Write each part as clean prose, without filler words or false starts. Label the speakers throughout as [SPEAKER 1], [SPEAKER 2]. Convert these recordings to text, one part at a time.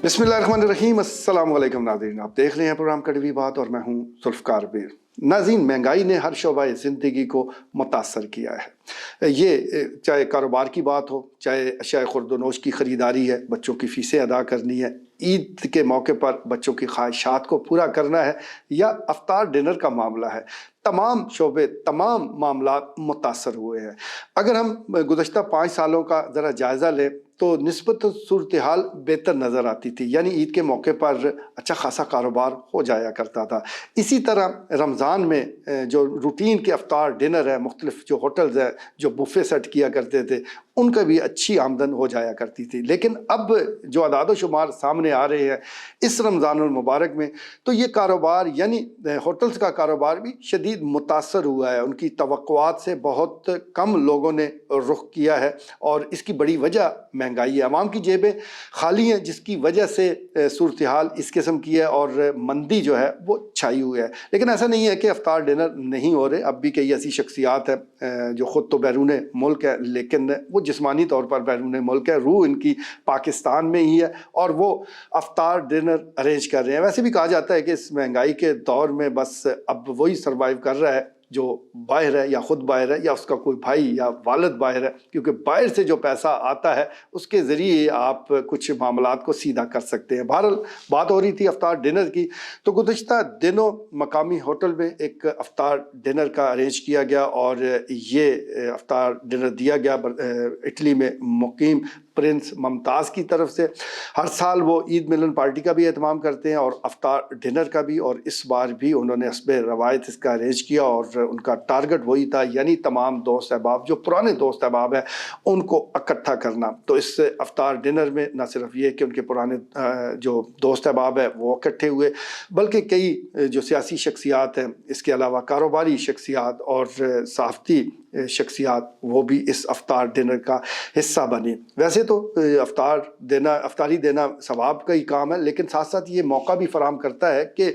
[SPEAKER 1] बिस्मिल्लाहिर्रहमानिर्रहीम। अस्सलाम वालेकुम नाज़रीन, आप देख रहे हैं प्रोग्राम कड़वी बात और मैं हूं जुल्फ़कार बीर। नाज़रीन, महंगाई ने हर शोबा ज़िंदगी को मुतासर किया है। ये चाहे कारोबार की बात हो, चाहे अशिया खुर्दोनोश की ख़रीदारी है, बच्चों की फ़ीसें अदा करनी है, ईद के मौके पर बच्चों की ख्वाहिशात को पूरा करना है, या अफ्तार डिनर का मामला है, तमाम शोबे तमाम मामलात मुतासर हुए हैं। अगर हम गुज़श्ता 5 सालों का ज़रा जायज़ा लें तो निस्बत सूरत हाल बेहतर नज़र आती थी, यानी ईद के मौके पर अच्छा खासा कारोबार हो जाया करता था। इसी तरह रमज़ान में जो रूटीन के अफ्तार डिनर है, मुख्तलिफ जो होटल्स हैं जो बुफ़े सेट किया करते थे, उनका भी अच्छी आमदन हो जाया करती थी। लेकिन अब जो अदाद शुमार सामने आ रहे हैं इस रमज़ानुल मुबारक में, तो ये कारोबार यानी होटल्स का कारोबार भी शदीद मुतासर हुआ है। उनकी तवक्कुआत से बहुत कम लोगों ने रुख किया है और इसकी बड़ी वजह महंगाई है। अवाम की जेबें खाली हैं, जिसकी वजह से सूरत हाल इस किस्म की है और मंदी जो है वो छाई हुई है। लेकिन ऐसा नहीं है कि अफ्तार डिनर नहीं हो रहे। अब भी कई ऐसी शख्सियात हैं जो ख़ुद तो बैरून मुल्क है लेकिन वो जिस्मानी तौर पर बैरून मुल्क है, रूह इनकी पाकिस्तान में ही है और वो अफ्तार डिनर अरेंज कर रहे हैं। वैसे भी कहा जाता है कि इस महंगाई के दौर में बस अब वही सर्वाइव कर रहा है जो बाहर है या ख़ुद बाहर है या उसका कोई भाई या वालिद बाहर है, क्योंकि बाहर से जो पैसा आता है उसके ज़रिए आप कुछ मामलात को सीधा कर सकते हैं। बहरहाल बात हो रही थी अफ्तार डिनर की, तो गुज़श्ता दिनों मकामी होटल में एक अफ्तार डिनर का अरेंज किया गया और ये अफ्तार डिनर दिया गया इटली में मुकीम प्रिंस मुमताज़ की तरफ से। हर साल वो ईद मिलन पार्टी का भी एहतमाम करते हैं और अफ्तार डिनर का भी, और इस बार भी उन्होंने हस्बे रवायत इसका अरेंज किया और उनका टारगेट वही था, यानी तमाम दोस्त अहबाब जो पुराने दोस्त अहबाब हैं उनको इकट्ठा करना। तो इस अफ्तार डिनर में न सिर्फ ये कि उनके पुराने जो दोस्त अहबाब हैं वो इकट्ठे हुए, बल्कि कई जो सियासी शख्सियात हैं, इसके अलावा कारोबारी शख्सियात और सहाफ़ती शख्सियात वो भी इस अफ्तार डिनर का हिस्सा बने। वैसे तो अफ्तारी देना सवाब का ही काम है, लेकिन साथ साथ ये मौका भी फराहम करता है कि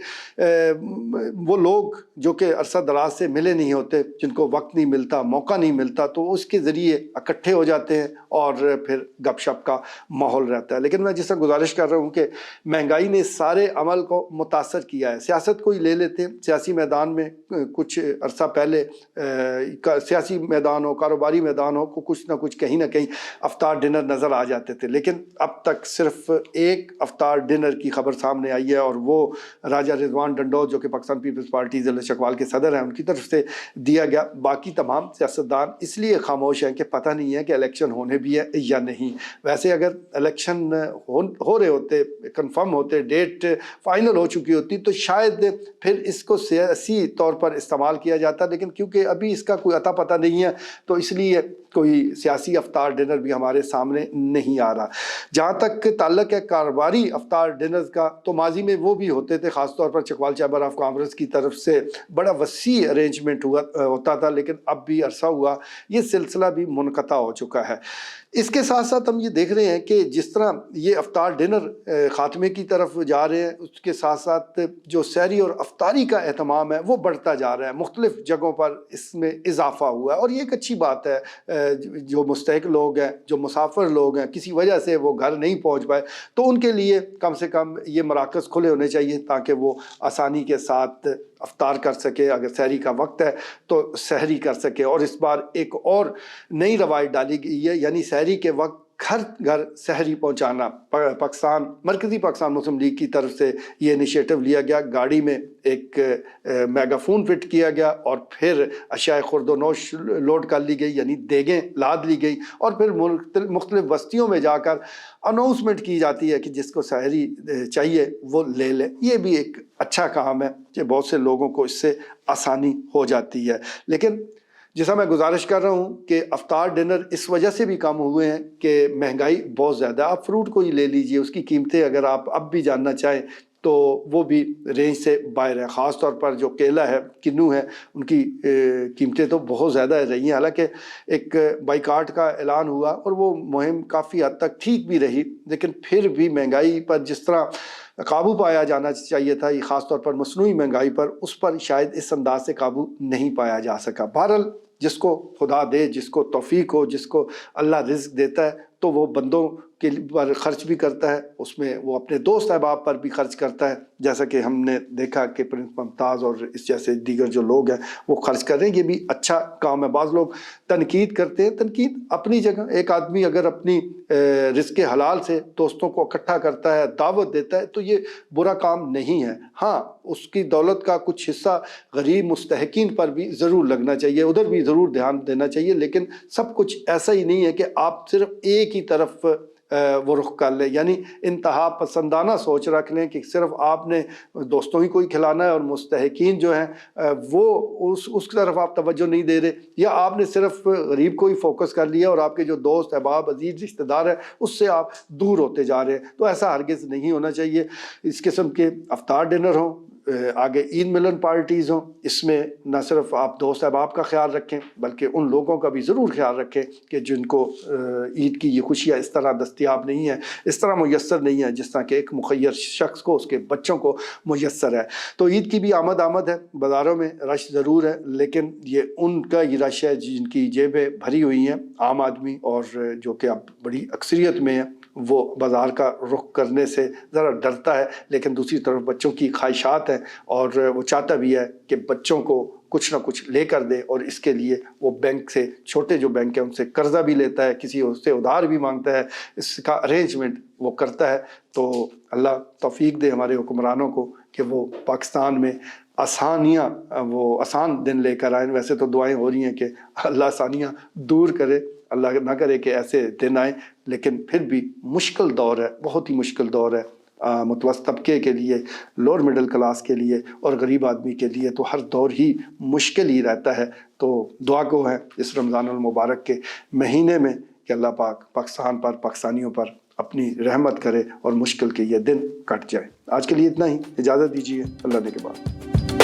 [SPEAKER 1] वो लोग जो कि अरसा दराज से मिले नहीं होते, जिनको वक्त नहीं मिलता, मौका नहीं मिलता, तो उसके ज़रिए इकट्ठे हो जाते हैं और फिर गपशप का माहौल रहता है। लेकिन मैं जिस तरह गुजारिश कर रहा हूँ कि महंगाई ने सारे अमल को मुतासर किया है। सियासत को ही ले लेते हैं, सियासी मैदान में कुछ अरसा पहले सियासी मैदान हो, कारोबारी मैदान हो, को कुछ ना कुछ कहीं ना कहीं अफ्तार डिनर नज़र आ जाते थे, लेकिन अब तक सिर्फ एक अफ्तार डिनर की खबर सामने आई है और वो राजा रिजवान डंडौत जो कि पाकिस्तान पीपल्स पार्टी ज़िला शकवाल के सदर हैं उनकी तरफ से दिया गया। बाकी तमाम सियासतदान इसलिए खामोश हैं कि पता नहीं है कि इलेक्शन होने भी है या नहीं। वैसे अगर इलेक्शन हो रहे होते, कन्फर्म होते, डेट फाइनल हो चुकी होती, तो शायद फिर इसको सियासी तौर पर इस्तेमाल किया जाता, लेकिन क्योंकि अभी इसका कोई अता पता नहीं है तो इसलिए कोई सियासी अफ्तार डिनर भी हमारे सामने नहीं आ रहा। जहाँ तक ताल्लुक है कारोबारी अफ्तार डिनर्स का, तो माजी में वो भी होते थे, ख़ासतौर पर चकवाल चैम्बर ऑफ कॉमर्स की तरफ से बड़ा वसी अरेंजमेंट होता था, लेकिन अब भी अरसा हुआ ये सिलसिला भी मुनक़ता हो चुका है। इसके साथ साथ हम ये देख रहे हैं कि जिस तरह ये अफ्तार डिनर ख़ात्मे की तरफ जा रहे हैं, उसके साथ साथ जो सहरी और अफ्तारी का एहतमाम है वो बढ़ता जा रहा है। मुख्तलिफ़ जगहों पर इसमें इजाफ़ा हुआ है और ये एक अच्छी बात है। जो मुस्तहिक लोग हैं, जो मुसाफिर लोग हैं, किसी वजह से वो घर नहीं पहुँच पाए, तो उनके लिए कम से कम ये मराकज़ खुले होने चाहिए ताकि वो आसानी के साथ अफ्तार कर सके। अगर सहरी का वक्त है तो सहरी कर सके। और इस बार एक और नई रवायत डाली गई है, यानी सहरी के वक्त घर घर सहरी पहुंचाना। मरकज़ी पाकिस्तान मुस्लिम लीग की तरफ से ये इनिशिएटिव लिया गया। गाड़ी में एक मेगाफोन फिट किया गया और फिर अशिया खुर्दोनोश लोड कर ली गई, यानी देगें लाद ली गई और फिर मुख्तलिफ बस्तियों में जाकर अनाउंसमेंट की जाती है कि जिसको सहरी चाहिए वो ले ले। ये भी एक अच्छा काम है कि बहुत से लोगों को इससे आसानी हो जाती है। लेकिन जैसा मैं गुजारिश कर रहा हूँ कि अफ्तार डिनर इस वजह से भी कम हुए हैं कि महंगाई बहुत ज़्यादा। आप फ्रूट को ही ले लीजिए, उसकी कीमतें अगर आप अब भी जानना चाहें तो वो भी रेंज से बाहर है। ख़ास तौर पर जो केला है, किन्नू है, उनकी कीमतें तो बहुत ज़्यादा रही हैं। हालांकि एक बाइकाट का ऐलान हुआ और वो मुहिम काफ़ी हद तक ठीक भी रही, लेकिन फिर भी महंगाई पर जिस तरह काबू पाया जाना चाहिए था, ये ख़ास तौर पर मसनूई महंगाई पर, उस पर शायद इस अंदाज से काबू नहीं पाया जा सका। बहरहाल जिसको खुदा दे, जिसको तौफीक हो, जिसको अल्लाह रिज़्क देता है تو وہ بندوں کے پر خرچ بھی کرتا ہے، اس میں وہ اپنے دوست احباب پر بھی خرچ کرتا ہے، جیسا کہ ہم نے دیکھا کہ پرنس ممتاز اور اس جیسے دیگر جو لوگ ہیں وہ خرچ کر رہے ہیں۔ یہ بھی اچھا کام ہے۔ بعض لوگ تنقید کرتے ہیں، تنقید اپنی جگہ، ایک آدمی اگر اپنی رزق حلال سے دوستوں کو اکٹھا کرتا ہے، دعوت دیتا ہے، تو یہ برا کام نہیں ہے۔ ہاں، اس کی دولت کا کچھ حصہ غریب مستحقین پر بھی ضرور لگنا چاہیے، ادھر بھی ضرور دھیان دینا چاہیے، لیکن سب کچھ ایسا ہی نہیں ہے کہ آپ صرف ایک ہی طرف وہ رخ کر لیں، یعنی انتہا پسندانہ سوچ رکھ لیں کہ صرف آپ نے دوستوں ہی کو ہی کھلانا ہے اور مستحقین جو ہیں وہ اس کی طرف آپ توجہ نہیں دے رہے، یا آپ نے صرف غریب کو ہی فوکس کر لیا اور آپ کے جو دوست احباب عزیز رشتہ دار ہیں اس سے آپ دور ہوتے جا رہے ہیں۔ تو ایسا ہرگز نہیں ہونا چاہیے۔ اس قسم کے افطار ڈنر ہوں، آگے عید ملن پارٹیز ہوں، اس میں نہ صرف آپ دوست احباب کا خیال رکھیں بلکہ ان لوگوں کا بھی ضرور خیال رکھیں کہ جن کو عید کی یہ خوشیاں اس طرح دستیاب نہیں ہیں، اس طرح میسر نہیں ہیں جس طرح کہ ایک مخیر شخص کو اس کے بچوں کو میسر ہے۔ تو عید کی بھی آمد ہے، بازاروں میں رش ضرور ہے، لیکن یہ ان کا ہی رش ہے جن کی جیبیں بھری ہوئی ہیں۔ عام آدمی اور جو کہ اب بڑی اکثریت میں ہے وہ بازار کا رخ کرنے سے ذرا ڈرتا ہے، لیکن دوسری طرف بچوں کی خواہشات ہیں اور وہ چاہتا بھی ہے کہ بچوں کو کچھ نہ کچھ لے کر دے، اور اس کے لیے وہ بینک سے، چھوٹے جو بینک ہیں ان سے قرضہ بھی لیتا ہے، کسی سے ادھار بھی مانگتا ہے، اس کا ارینجمنٹ وہ کرتا ہے۔ تو اللہ توفیق دے ہمارے حکمرانوں کو کہ وہ پاکستان میں آسانیاں، وہ آسان دن لے کر آئیں۔ ویسے تو دعائیں ہو رہی ہیں کہ اللہ آسانیاں دور کرے، اللہ نہ کرے کہ ایسے دن آئیں، لیکن پھر بھی مشکل دور ہے، بہت ہی مشکل دور ہے متوسط طبقے کے لیے، لوور مڈل کلاس کے لیے اور غریب آدمی کے لیے۔ تو ہر دور ہی مشکل ہی رہتا ہے۔ تو دعا گو ہے اس رمضان المبارک کے مہینے میں کہ اللہ پاک پاکستان پر، پاکستانیوں پر اپنی رحمت کرے اور مشکل کے یہ دن کٹ جائے۔ آج کے لیے اتنا ہی، اجازت دیجیے، اللہ نے کے بعد۔